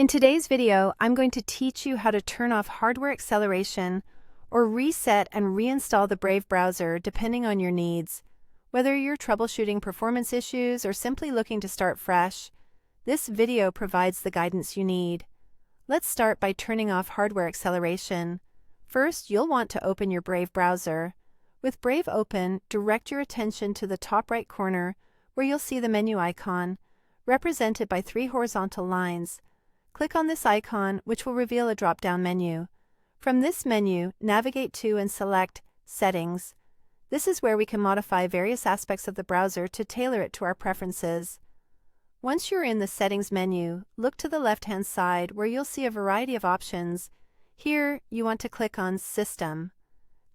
In today's video, I'm going to teach you how to turn off hardware acceleration or reset and reinstall the Brave browser depending on your needs. Whether you're troubleshooting performance issues or simply looking to start fresh, this video provides the guidance you need. Let's start by turning off hardware acceleration. First, you'll want to open your Brave browser. With Brave open, direct your attention to the top right corner where you'll see the menu icon, represented by 3 horizontal lines. Click on this icon, which will reveal a drop-down menu. From this menu, navigate to and select Settings. This is where we can modify various aspects of the browser to tailor it to our preferences. Once you're in the Settings menu, look to the left-hand side where you'll see a variety of options. Here, you want to click on System.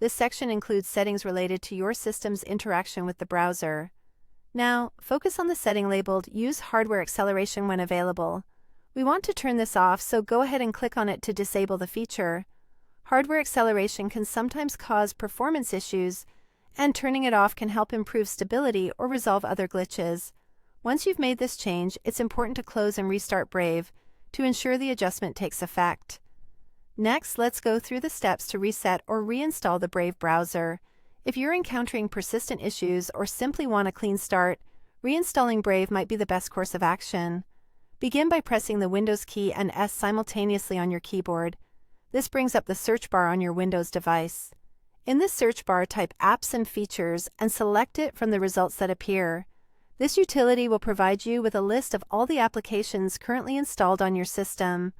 This section includes settings related to your system's interaction with the browser. Now, focus on the setting labeled Use Hardware Acceleration when available. We want to turn this off, so go ahead and click on it to disable the feature. Hardware acceleration can sometimes cause performance issues, and turning it off can help improve stability or resolve other glitches. Once you've made this change, it's important to close and restart Brave to ensure the adjustment takes effect. Next, let's go through the steps to reset or reinstall the Brave browser. If you're encountering persistent issues or simply want a clean start, reinstalling Brave might be the best course of action. Begin by pressing the Windows key and S simultaneously on your keyboard. This brings up the search bar on your Windows device. In this search bar, type Apps and Features and select it from the results that appear. This utility will provide you with a list of all the applications currently installed on your system.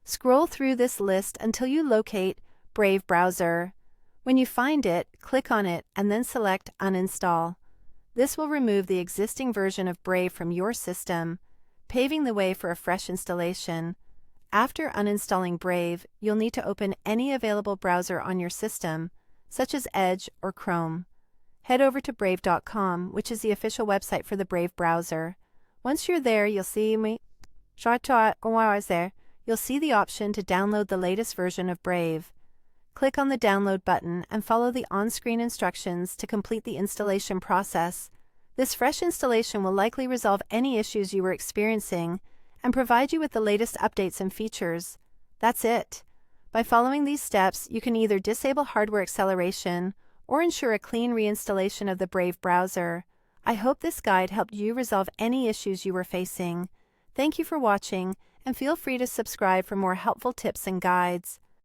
Scroll through this list until you locate Brave Browser. When you find it, click on it and then select Uninstall. This will remove the existing version of Brave from your system, paving the way for a fresh installation. After uninstalling Brave, you'll need to open any available browser on your system, such as Edge or Chrome. Head over to Brave.com, which is the official website for the Brave browser. Once you're there, you'll see the option to download the latest version of Brave. Click on the Download button and follow the on-screen instructions to complete the installation process. This fresh installation will likely resolve any issues you were experiencing and provide you with the latest updates and features. That's it. By following these steps, you can either disable hardware acceleration or ensure a clean reinstallation of the Brave browser. I hope this guide helped you resolve any issues you were facing. Thank you for watching, and feel free to subscribe for more helpful tips and guides.